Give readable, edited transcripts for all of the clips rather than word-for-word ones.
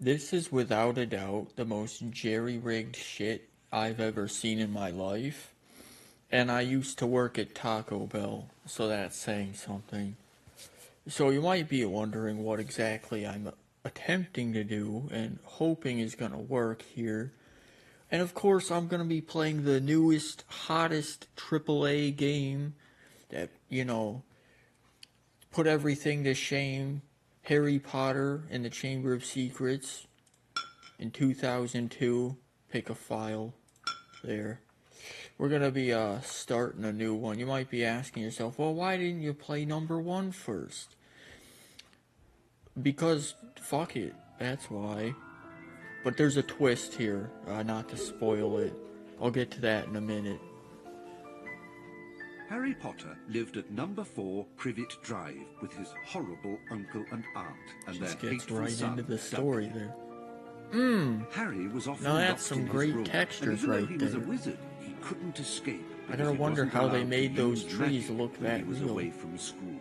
This is without a doubt the most jerry-rigged shit I've ever seen in my life. And I used to work at Taco Bell, so that's saying something. So you might be wondering what exactly I'm attempting to do and hoping is going to work here. And of course, I'm going to be playing the newest, hottest AAA game that, put everything to shame. Harry Potter and the Chamber of Secrets in 2002. Pick a file there. We're going to be starting a new one. You might be asking yourself, well, why didn't you play number 1 first? Because, fuck it, that's why. But there's a twist here, not to spoil it. I'll get to that in a minute. Harry Potter lived at number 4 Privet Drive with his horrible uncle and aunt and Just their gets hateful right son, into the story Dudley. there. Harry was often Now that's locked some in his great room, textures and even right though he was a there. wizard, he couldn't escape. I gotta wonder how they made those trees look when he that was real. away from school.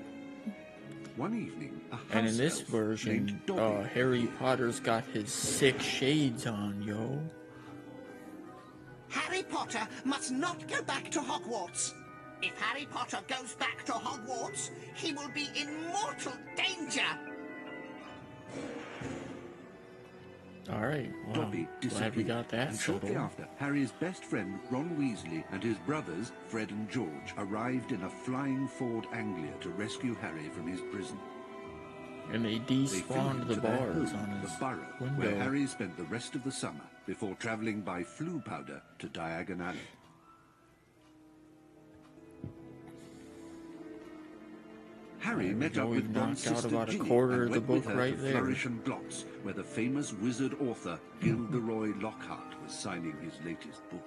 One evening, a house And in this elf version, named Dobby Harry appeared. Potter's got his 6 shades on, yo. Harry Potter must not go back to Hogwarts. If Harry Potter goes back to Hogwarts, he will be in mortal danger. Alright, well, Dobby glad disappeared, we got that and shortly settled. after, Harry's best friend Ron Weasley and his brothers Fred and George arrived in a flying Ford Anglia to rescue Harry from his prison. And they They despawned flew the to their bars home, on the his Burrow, window. where Harry spent the rest of the summer before travelling by Floo Powder to Diagon Alley. Harry met go, up we've with Ron's knocked out sister about a Ginny quarter and of the went with book her right to there. Flourish and Blotts, where the famous wizard author Gilderoy Lockhart was signing his latest book.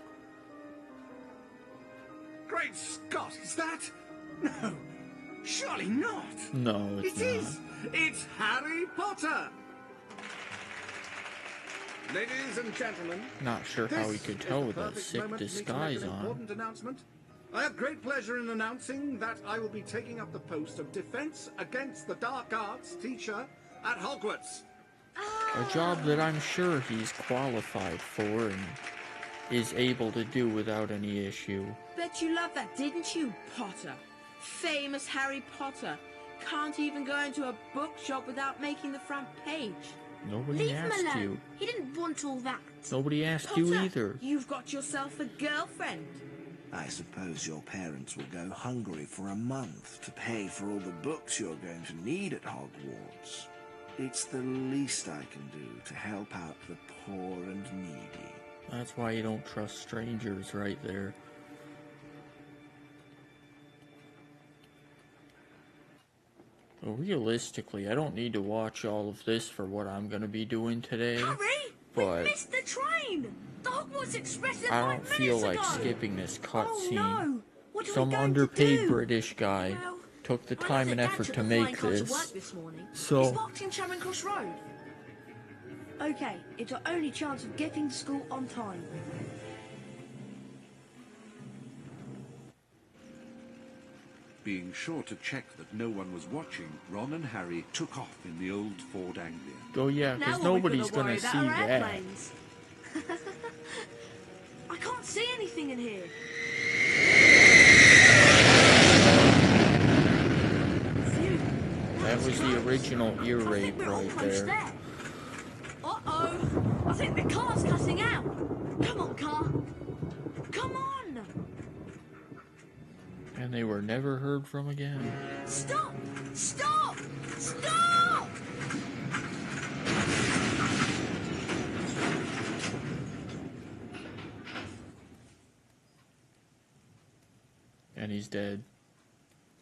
Great Scott, is that? No, surely not. No, it's It not. is. It's Harry Potter. Ladies and gentlemen, Not sure how he could tell with that sick disguise an on. important announcement. I have great pleasure in announcing that I will be taking up the post of Defense Against the Dark Arts teacher at Hogwarts. A job that I'm sure he's qualified for and is able to do without any issue. Bet you loved that, didn't you, Potter? Famous Harry Potter. Can't even go into a bookshop without making the front page. Nobody Leave him asked alone. you. He didn't want all that. Nobody asked Potter, you either. You've got yourself a girlfriend. I suppose your parents will go hungry for a month to pay for all the books you're going to need at Hogwarts. It's the least I can do to help out the poor and needy. That's why you don't trust strangers right there. Well, realistically, I don't need to watch all of this for what I'm going to be doing today. Hurry! But We missed the train! The Hogwarts Express left I 5 don't minutes feel like ago. skipping this Oh cutscene. no! What are Some we going underpaid to do? British guy Well, took the I time know and that Dad effort took to the make flying car to this. work this morning. So- He's parked in Charing Cross Road. Okay, it's our only chance of getting to school on time. Being sure to check that no one was watching, Ron and Harry took off in the old Ford Anglia. Oh yeah, Now because what are we nobody's gonna going worry to about see our that. airplanes? I can't see anything in here. Phew. That was the close. original ear I think rape we're right almost there. Uh-oh. I think the car's cutting out. Come on, car. Come on. And they were never heard from again. Stop! Stop! Stop! And he's dead.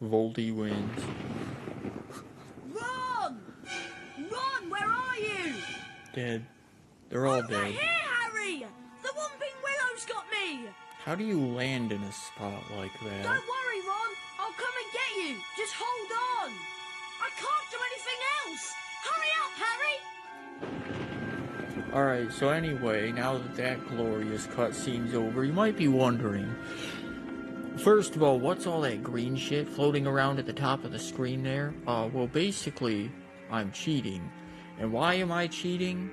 Voldy wins. Ron! Ron, where are you? Dead. They're all Over dead. here, Harry! The Whomping Willow's got me! How do you land in a spot like that? Don't worry, Ron. I'll come and get you. Just hold on. I can't do anything else. Hurry up, Harry! Alright, so anyway, now that that glorious cutscene's over, you might be wondering, first of all, what's all that green shit floating around at the top of the screen there? Well, basically, I'm cheating. And why am I cheating?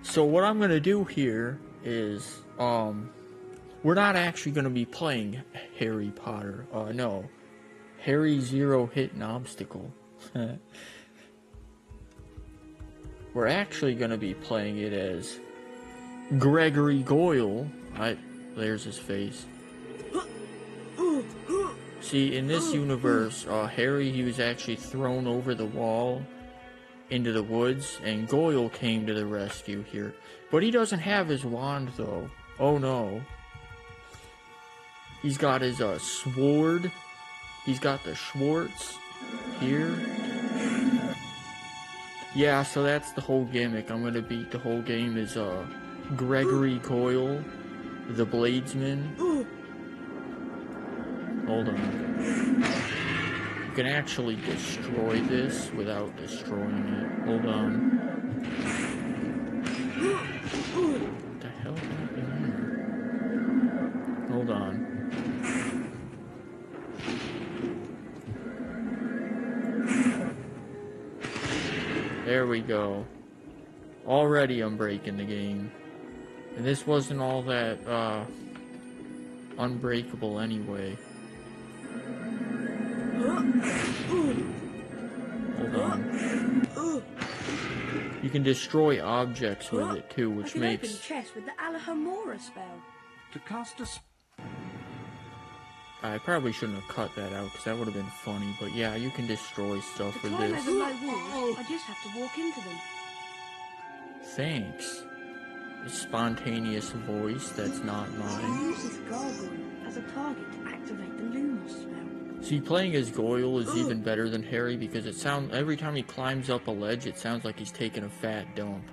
So what I'm gonna do here is, we're not actually gonna be playing Harry Potter. No. Harry Zero Hit and Obstacle. We're actually gonna be playing it as Gregory Goyle. There's his face. See, in this universe, Harry, he was actually thrown over the wall into the woods, and Goyle came to the rescue here. But he doesn't have his wand, though. Oh no. He's got his sword. He's got the Schwartz here. Yeah, so that's the whole gimmick. I'm gonna beat the whole game as Gregory Goyle, the Bladesman. Hold on. You can actually destroy this without destroying it. Hold on. What the hell happened there? Hold on. There we go. Already I'm breaking the game. And this wasn't all that unbreakable anyway. Hold on. You can destroy objects with it too, which I can makes... open chests with the Alahomora spell. To cast a I probably shouldn't have cut that out, because that would have been funny. But yeah, you can destroy stuff To with climb this. over low walls, I just have to walk into them. Thanks. A spontaneous voice that's not I mine. use this gargoyle as a target to activate the Lumos spell. See, playing as Goyle is even better than Harry, because it sounds, every time he climbs up a ledge, it sounds like he's taking a fat dump.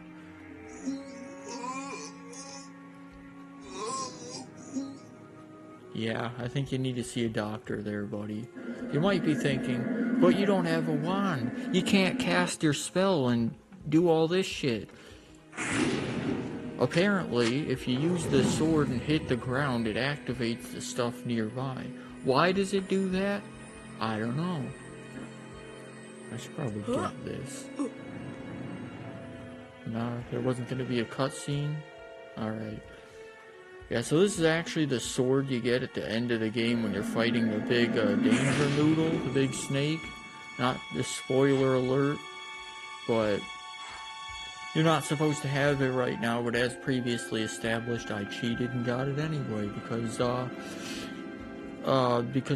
Yeah, I think you need to see a doctor there, buddy. You might be thinking, but you don't have a wand. You can't cast your spell and do all this shit. Apparently, if you use the sword and hit the ground, it activates the stuff nearby. Why does it do that? I don't know. I should probably get this. Nah, there wasn't going to be a cutscene? Alright. Yeah, so this is actually the sword you get at the end of the game when you're fighting the big danger noodle, the big snake. Not the spoiler alert, but you're not supposed to have it right now, but as previously established, I cheated and got it anyway, because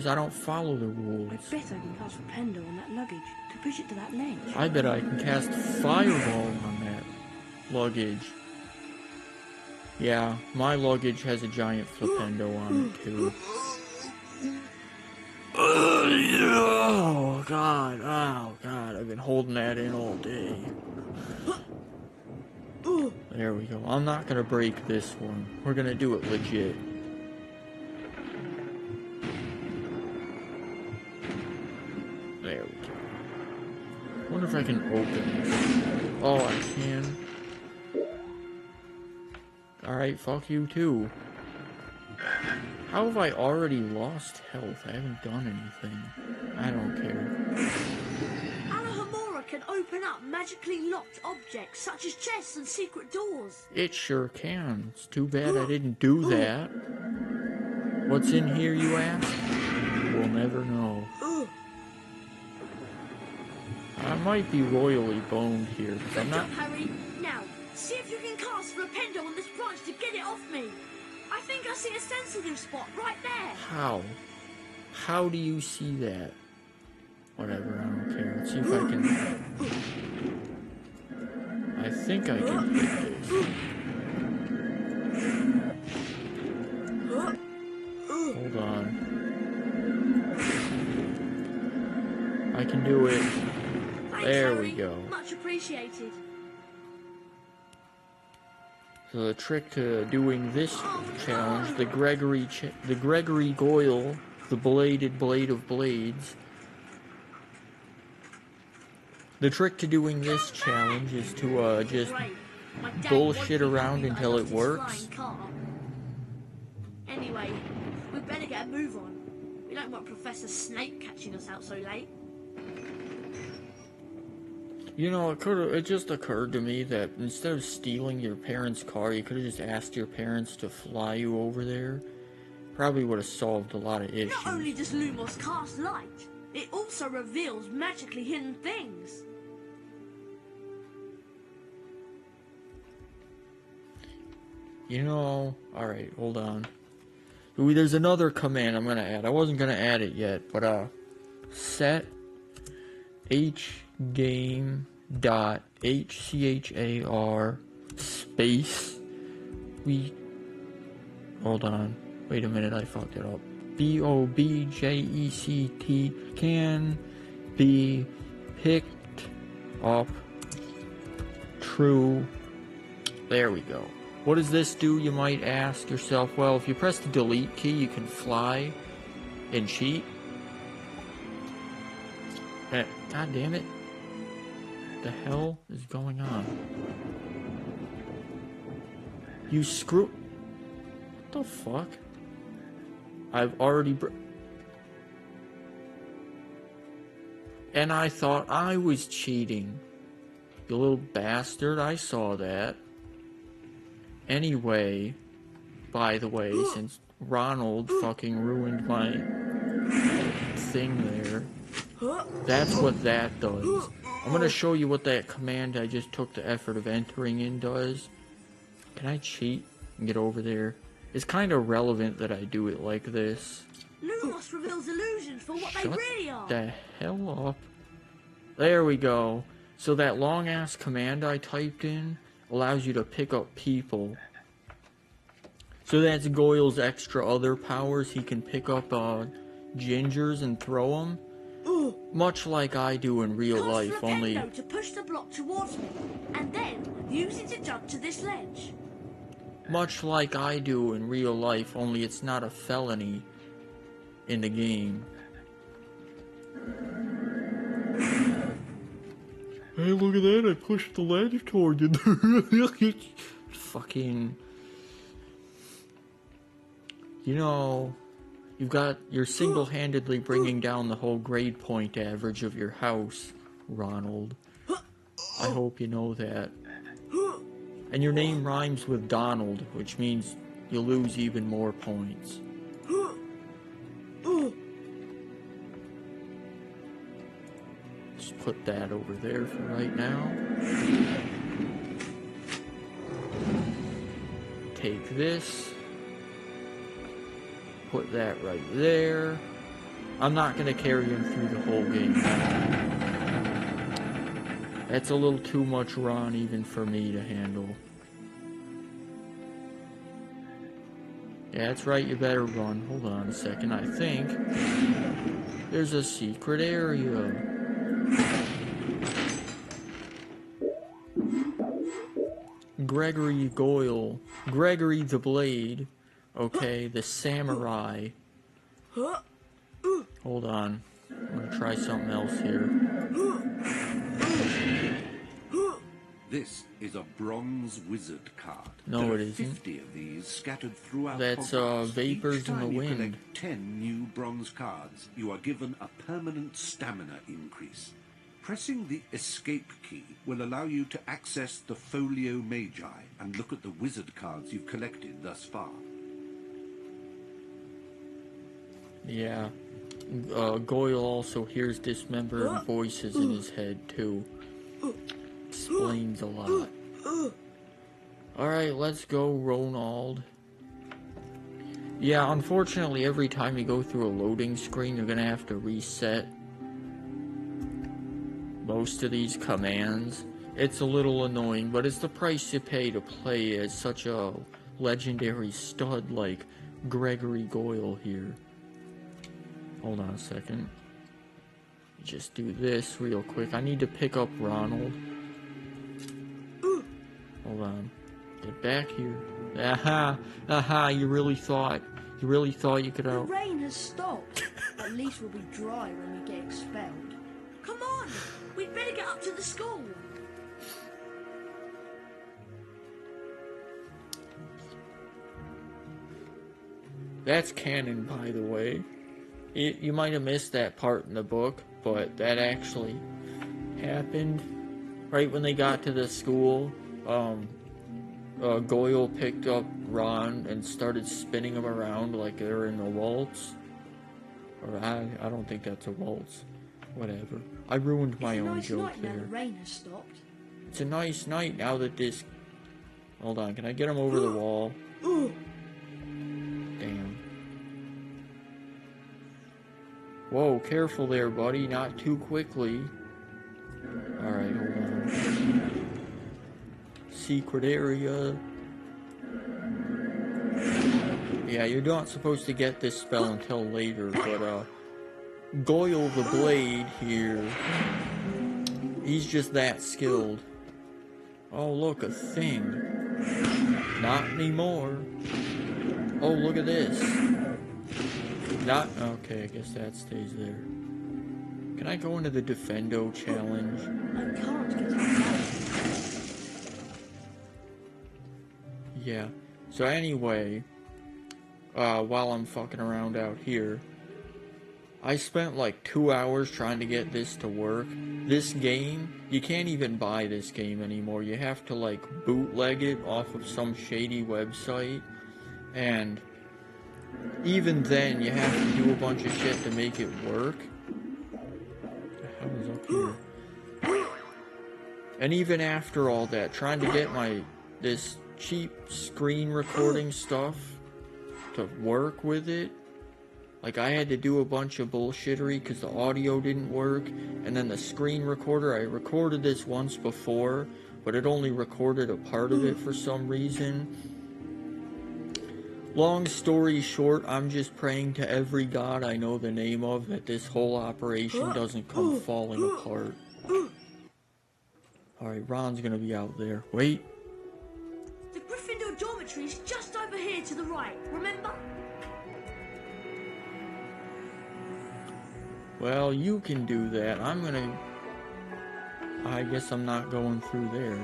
I don't follow the rules. I bet I can cast Rependo on that luggage to push it to that ledge. I bet I can cast Fireball on that luggage. Yeah, my luggage has a giant flipendo on it too. Oh god, I've been holding that in all day. There we go. I'm not gonna break this one. We're gonna do it legit. There we go. Wonder if I can open this. Oh, I can. Alright, fuck you too. How have I already lost health? I haven't done anything. I don't care. Alahomora can open up magically locked objects such as chests and secret doors. It sure can. It's too bad I didn't do that. What's in here, you ask? We'll never know. I might be royally boned here, because I'm Good not... job, Harry. Now, see if you can cast Rependo on this branch to get it off me. I think I see a sensitive spot right there. How? How do you see that? Whatever, I don't care. Let's see if I can... I think I can hit this. Hold on. I can do it. Thanks, There Harry. we go. Much appreciated. So the trick to doing this challenge, the Gregory Goyle, the bladed blade of blades. The trick to doing this challenge is to just Great. My dad bullshit won't be around happy that I until lost it his works. flying car. Anyway, we better get a move on. We don't want Professor Snape catching us out so late. You know, it just occurred to me that instead of stealing your parents' car, you could have just asked your parents to fly you over there. Probably would have solved a lot of issues. Not only does Lumos cast light, it also reveals magically hidden things. You know, alright, hold on. Ooh, there's another command I'm gonna add. I wasn't gonna add it yet, but set hgame.hchar space hold on. Wait a minute, I fucked it up. BOBJECT can be picked up true. There we go. What does this do, you might ask yourself? Well, if you press the delete key, you can fly and cheat. God damn it. What the hell is going on? You screw... What the fuck? I've already... And I thought I was cheating. You little bastard, I saw that. Anyway, by the way, since Ronald fucking ruined my thing there, that's what that does. I'm gonna show you what that command I just took the effort of entering in does. Can I cheat and get over there? It's kind of relevant that I do it like this. Lumos reveals illusions for what they really are. Shut the hell up. There we go. So that long-ass command I typed in allows you to pick up people. So that's Goyle's extra other powers. He can pick up gingers and throw them. Much like I do in real life, only... to push the block towards me, and then use it to jump to this ledge. Much like I do in real life, only it's not a felony in the game. Hey, look at that, I pushed the ledge toward you. Fucking... You know, you're single-handedly bringing down the whole grade point average of your house, Ronald. I hope you know that. And your name rhymes with Donald, which means you lose even more points. Just put that over there for right now. Take this. Put that right there. I'm not going to carry him through the whole game. That's a little too much Ron even for me to handle. Yeah, that's right, you better run. Hold on a second, I think there's a secret area. Gregory Goyle. Gregory the Blade. Okay, the samurai. Hold on. I'm gonna try something else here. This is a bronze wizard card. No, there it are isn't. 50 of these scattered throughout That's Hogwarts. vapors Each in the time you wind. collect 10 new bronze cards, you are given a permanent stamina increase. Pressing the escape key will allow you to access the Folio Magi and look at the wizard cards you've collected thus far. Yeah. Goyle also hears dismembered voices in his head, too. Explains a lot. Alright, let's go, Ronald. Yeah, unfortunately, every time you go through a loading screen, you're gonna have to reset most of these commands. It's a little annoying, but it's the price you pay to play as such a legendary stud like Gregory Goyle here. Hold on a second. Just do this real quick. I need to pick up Ronald. Hold on. Get back here. Aha! Aha! You really thought you could The out... rain has stopped. At least we'll be dry when we get expelled. Come on! We'd better get up to the school. That's canon, by the way. You might have missed that part in the book, but that actually happened. right when they got to the school, Goyle picked up Ron and started spinning him around like they're in a waltz. Or I don't think that's a waltz. Whatever. I ruined my own joke Now the there. rain has stopped. It's a nice night now that this... Hold on, can I get him over the wall? Damn. Whoa, careful there, buddy. Not too quickly. Alright, hold on. Secret area. Yeah, you're not supposed to get this spell until later, but, Goyle the Blade here, he's just that skilled. Oh, look, a thing. Not anymore. Oh, look at this. Not... Okay, I guess that stays there. Can I go into the Defendo challenge? I can't get out. Yeah. So anyway, while I'm fucking around out here, I spent like 2 hours trying to get this to work. This game, you can't even buy this game anymore. You have to like bootleg it off of some shady website. And even then, you have to do a bunch of shit to make it work. What the hell is up here? And even after all that, trying to get this cheap screen recording stuff to work with it. Like, I had to do a bunch of bullshittery because the audio didn't work. And then the screen recorder, I recorded this once before, but it only recorded a part of it for some reason. Long story short, I'm just praying to every god I know the name of that this whole operation doesn't come falling apart. Alright, Ron's gonna be out there. Wait. The Gryffindor dormitory is just over here to the right, remember? Well, you can do that. I guess I'm not going through there.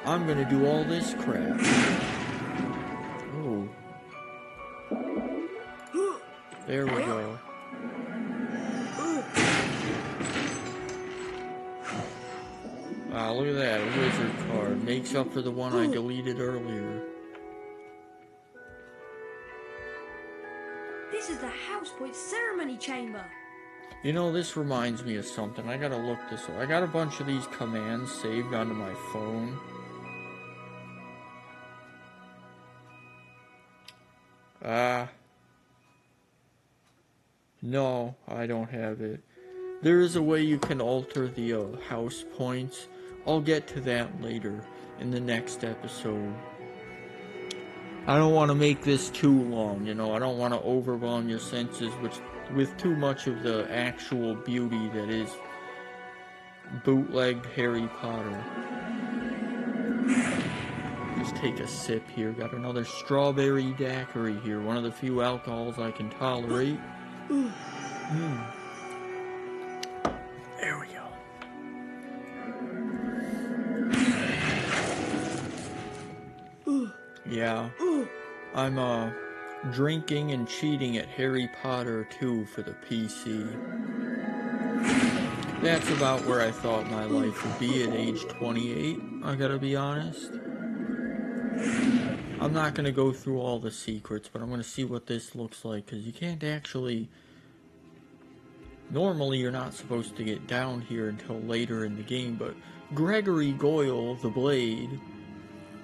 I'm gonna do all this crap. Oh. There we go. Wow, look at that. A wizard card. Makes up for the one I deleted earlier. This is the House Point Ceremony Chamber. You know, this reminds me of something. I gotta look this up. I got a bunch of these commands saved onto my phone. No, I don't have it. There is a way you can alter the house points. I'll get to that later in the next episode. I don't want to make this too long, you know. I don't want to overwhelm your senses with too much of the actual beauty that is bootlegged Harry Potter. Just take a sip here. Got another strawberry daiquiri here. One of the few alcohols I can tolerate. There we go. Yeah. I'm drinking and cheating at Harry Potter 2 for the PC. That's about where I thought my life would be at age 28, I gotta be honest. I'm not gonna go through all the secrets, but I'm gonna see what this looks like, because you can't actually... Normally you're not supposed to get down here until later in the game, but Gregory Goyle, the Blade,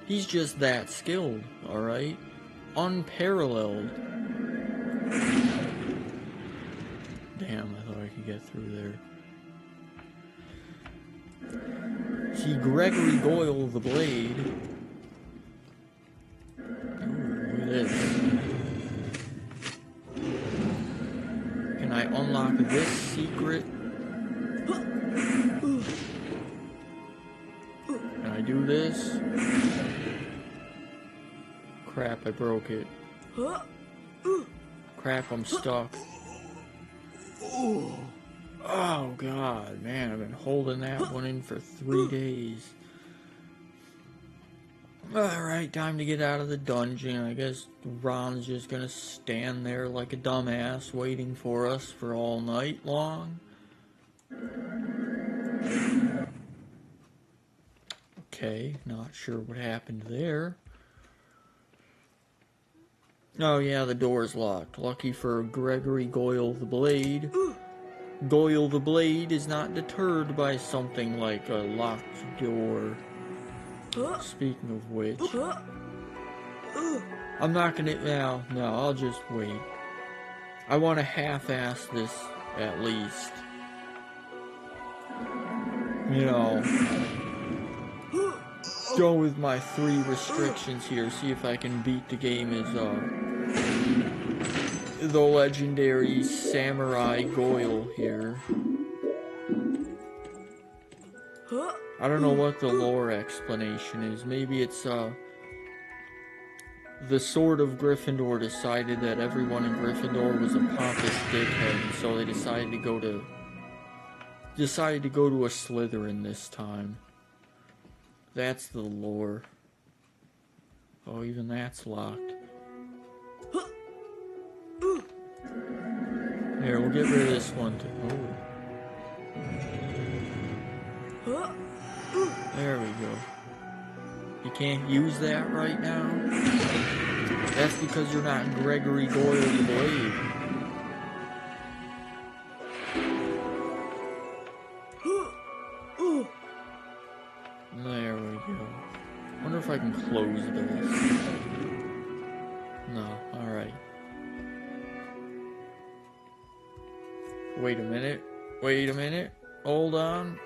he's just that skilled, alright? Unparalleled. Damn, I thought I could get through there. See, Gregory Goyle, the Blade... Ooh, look at this. Can I unlock this secret? Can I do this? Crap, I broke it. Crap, I'm stuck. Oh god, man, I've been holding that one in for 3 days. Alright, time to get out of the dungeon. I guess Ron's just gonna stand there like a dumbass waiting for us for all night long. Okay, not sure what happened there. Oh yeah, the door's locked. Lucky for Gregory Goyle the Blade. Goyle the Blade is not deterred by something like a locked door. Speaking of which, I'm not gonna... No, I'll just wait. I want to half-ass this, at least. You know, go with my 3 restrictions here, see if I can beat the game as, the legendary Samurai Goyle here. I don't know what the lore explanation is. Maybe it's, the Sword of Gryffindor decided that everyone in Gryffindor was a pompous dickhead, and so they decided to go to a Slytherin this time. That's the lore. Oh, even that's locked. Here, we'll get rid of this one too. Oh. There we go. You can't use that right now? That's because you're not Gregory Goyle the Blade. There we go. Wonder if I can close this. No, alright. Wait a minute. Wait a minute. Hold on.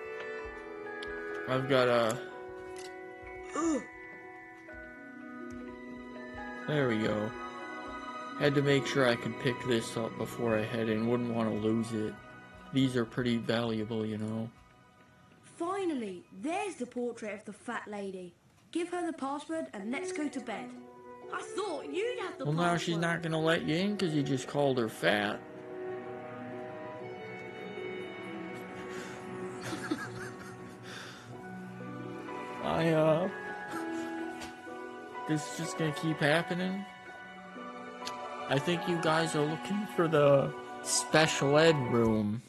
I've got a... There we go. Had to make sure I could pick this up before I head in. Wouldn't want to lose it. These are pretty valuable, you know. Finally, there's the portrait of the fat lady. Give her the password and let's go to bed. I thought you'd have the password. Well, now she's not going to let you in because you just called her fat. This is just gonna keep happening. I think you guys are looking for the special ed room.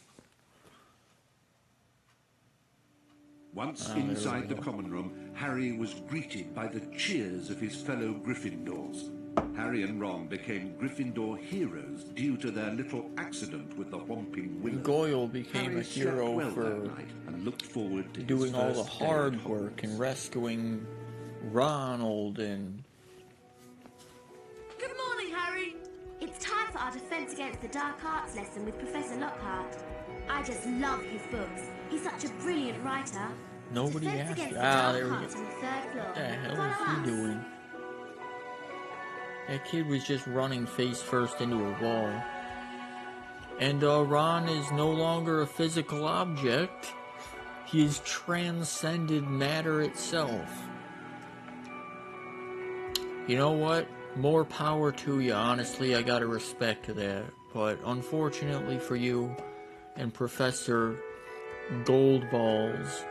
Once inside the common room, Harry was greeted by the cheers of his fellow Gryffindors. Harry and Ron became Gryffindor heroes due to their little accident with the Whomping Willow. Goyle became Harry a hero slept well for that night and looked forward to doing his all the first day at hard work Hogwarts. and rescuing Ronald and... Good morning, Harry. It's time for our Defense Against the Dark Arts lesson with Professor Lockhart. I just love his books. He's such a brilliant writer. Nobody Defense asked. Against the Ah, Dark there we Arts go. on the 3rd floor. What the hell Follow is us. he doing? That kid was just running face first into a wall. And Ron is no longer a physical object. He has transcended matter itself. You know what? More power to you. Honestly, I gotta respect that. But unfortunately for you and Professor Goldballs,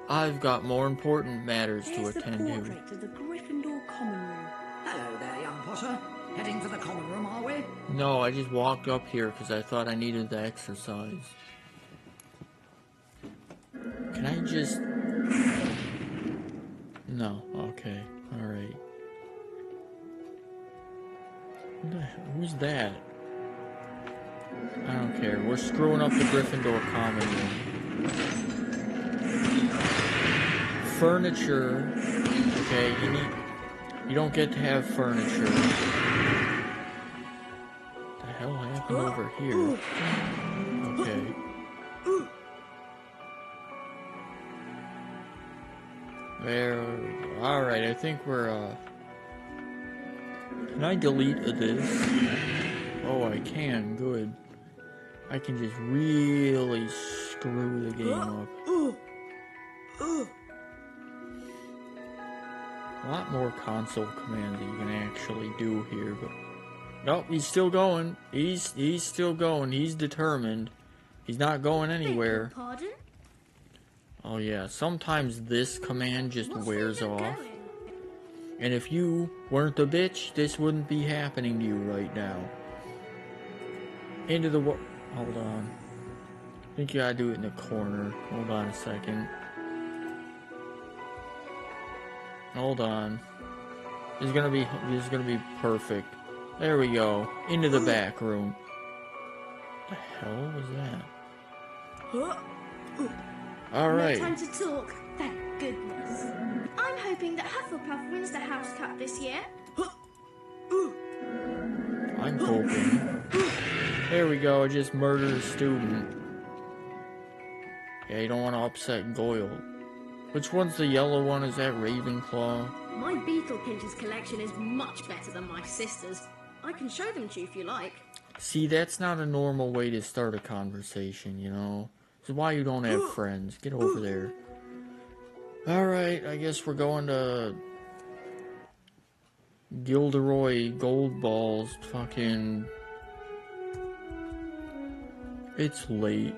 I've got more important matters to Here's the attend to. portrait of the Gryffindor common room. Hello there, young Potter. Heading for the common room, are we? No, I just walked up here because I thought I needed the exercise. Can I just... No, okay, alright. Who's that? I don't care. We're screwing up the Gryffindor common room. Furniture. Okay, you don't get to have furniture. What the hell happened over here? Okay. There. Alright, I think we're, Can I delete this? Oh, I can. Good. I can just really screw the game up. A lot more console commands that you can actually do here, but... Nope, he's still going. He's still going. He's determined. He's not going anywhere. Beg your pardon? Oh yeah, sometimes this command just wears off. And if you weren't a bitch, this wouldn't be happening to you right now. Into the hold on. I think you gotta do it in the corner. Hold on a second. Hold on. This is gonna be perfect. There we go. Into the back room. What the hell was that? All No right. time to talk. Thank goodness. I'm hoping that Hufflepuff wins the House Cup this year. I'm hoping. There we go. I just murdered a student. Yeah, you don't want to upset Goyle. Which one's the yellow one? Is that Ravenclaw? My beetle pinchers collection is much better than my sister's. I can show them to you if you like. See, that's not a normal way to start a conversation, you know? This is why you don't have friends. Get over there. Alright, I guess we're going to Gilderoy Goldball's fucking... It's late.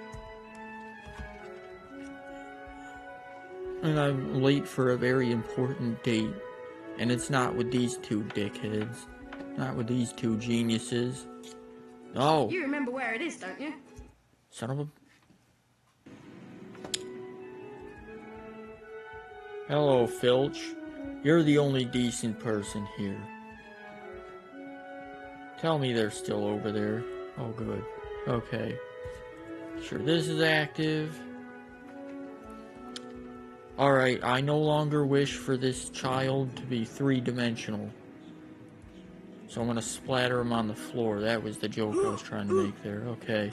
And I'm late for a very important date. And it's not with these two dickheads. Not with these two geniuses. No! You remember where it is, don't you? Son of a... Hello, Filch. You're the only decent person here. Tell me they're still over there. Oh, good. Okay. Sure, this is active. Alright, I no longer wish for this child to be three-dimensional. So I'm gonna splatter him on the floor. That was the joke I was trying to make there. Okay.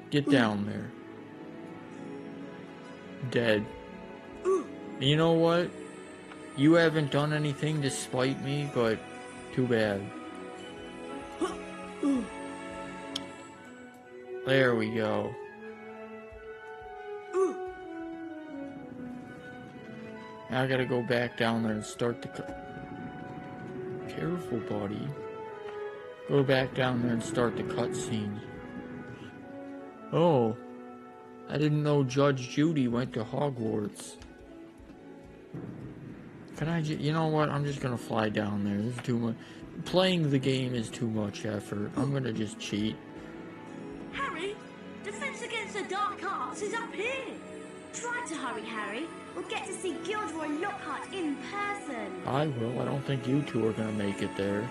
Get down there. Dead. And you know what? You haven't done anything to spite me, but too bad. There we go. Now I gotta go back down there and start the Careful, buddy. Go back down there and start the cutscene. Oh. I didn't know Judge Judy went to Hogwarts. Can I you know what? I'm just gonna fly down there. This is too much. Playing the game is too much effort. I'm gonna just cheat. Harry, Defense Against the Dark Arts is up here. Try to hurry, Harry. We'll get to see Gilderoy Lockhart in person. I will. I don't think you two are gonna make it there.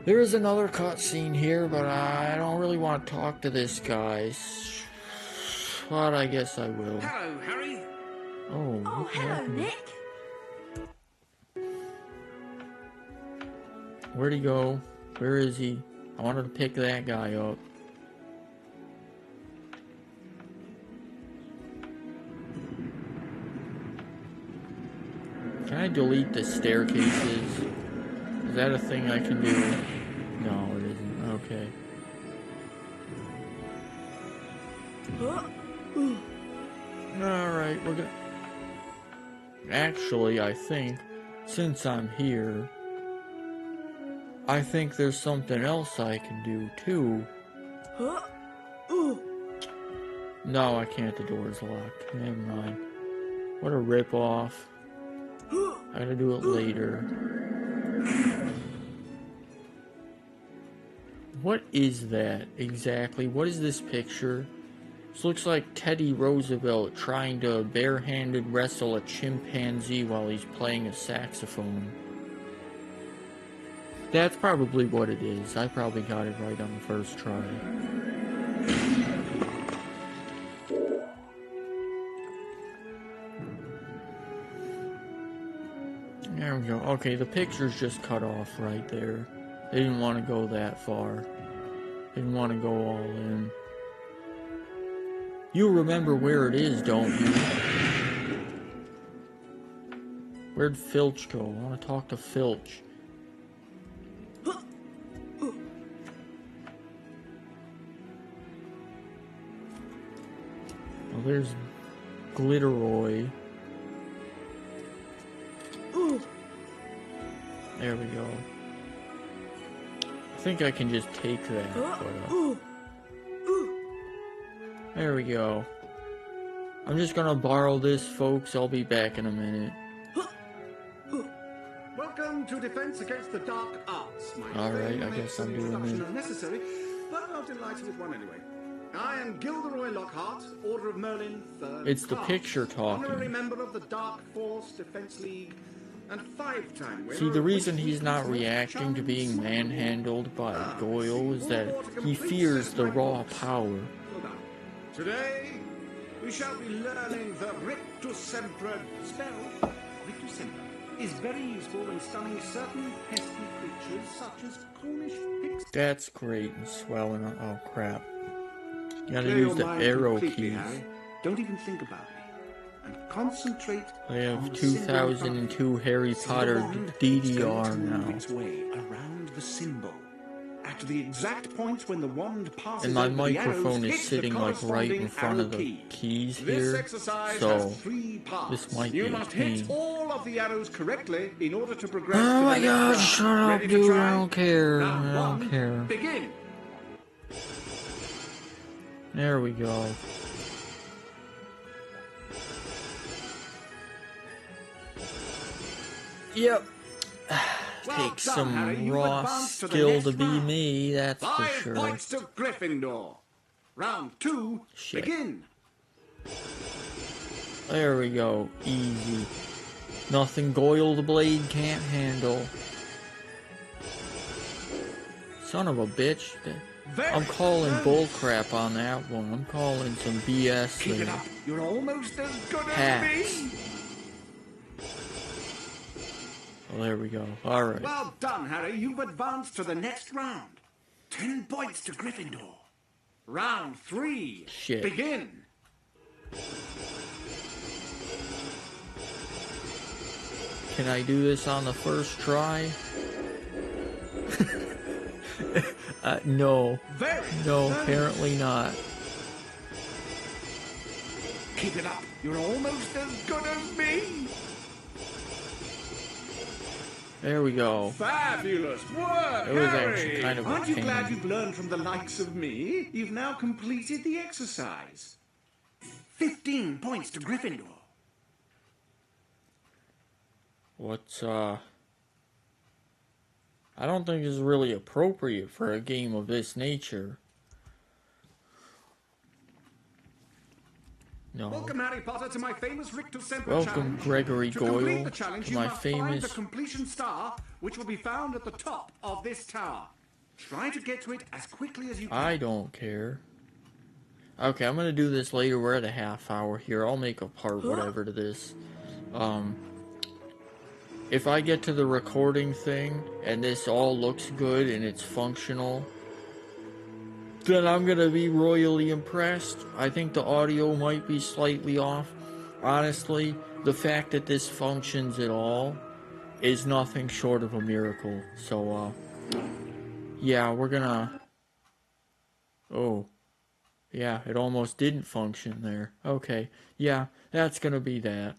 There is another cutscene here, but I don't really want to talk to this guy. But I guess I will. Hello, Harry. Oh, Oh, hello, Nick. Where'd he go? Where is he? I wanted to pick that guy up. Can I delete the staircases? Is that a thing I can do? No, it isn't. Okay. Alright, we're gonna... Actually, I think, since I'm here, I think there's something else I can do, too. No, I can't. The door's locked. Never mind. What a rip-off. I gotta do it later. What is that exactly? What is this picture? This looks like Teddy Roosevelt trying to barehanded wrestle a chimpanzee while he's playing a saxophone. That's probably what it is. I probably got it right on the first try. There we go. Okay, the picture's just cut off right there. They didn't want to go that far. They didn't want to go all in. You remember where it is, don't you? Where'd Filch go? I want to talk to Filch. Well, there's Glitteroy. There we go. I think I can just take that. But, there we go. I'm just gonna borrow this, folks. I'll be back in a minute. Welcome to Defense Against the Dark Arts. My All right, friend I makes guess I'm an doing introduction it. unnecessary, but I'll delight you with one anyway. I am Gilderoy Lockhart, Order of Merlin, 3rd It's the class, picture talking. honorary member of the Dark Force Defense League, and 5-time winner See, the of reason Witch he's not Weekly's most reacting to charming being small manhandled by award. Goyle is All that aboard a he complete fears set the of my raw books. power. Well done. Today, we shall be learning the Rictus Semper spell. Rictus Semper is very useful in stunning certain pesky creatures such as Cornish pigs. That's great and swelling. Oh crap. Gotta Clear use your the mind arrow completely, keys. Harry. Don't even think about me. And concentrate I have on the symbol in front of you. 2002 Harry See the Potter wand? It's going DDR to move now. its way around the symbol. At the exact point when the wand passes And my over the arrows, microphone is hit the sitting like right in corresponding front arrow of the key. keys This here, exercise so has 3 parts. this might You be a must hit pain. all of the arrows correctly in order to progress Oh to the my next god, round. shut up, Ready to dude, try? I don't care, Round I don't 1, care. begin. There we go. Yep. Well Takes done, some Harry. You've raw advanced to the skill next to be round. me, that's for 5 sure. points to Gryffindor. Round 2, Shit. begin. There we go. Easy. Nothing Goyle the Blade can't handle. Son of a bitch. I'm calling bullcrap on that one. I'm calling some BS Keep it there. up. You're almost as good as Hacks. me. Well, there we go. Alright. Well done, Harry. You've advanced to the next round. 10 points to Gryffindor. Round 3, Shit. begin. Can I do this on the first try? No. Very No, nice. apparently not. Keep it up. You're almost as good as me. There we go. Fabulous work, It was Harry! actually kind of a Aren't you pain. glad you've learned from the likes of me? You've now completed the exercise. 15 points to Gryffindor. What's, I don't think this is really appropriate for a game of this nature. No. Welcome, Harry Potter, to my famous Rictus Semper Welcome, challenge. Gregory to Goyle, complete the challenge, to you my must find famous... the completion star, which will be found at the top of this tower. Try to get to it as quickly as you can. I don't care. Okay, I'm gonna do this later. We're at a half hour here. I'll make a part whatever to this. If I get to the recording thing and this all looks good and it's functional, then I'm gonna be royally impressed. I think the audio might be slightly off. Honestly, the fact that this functions at all is nothing short of a miracle. So, yeah, we're gonna... Oh. Yeah, it almost didn't function there. Okay, yeah, that's gonna be that.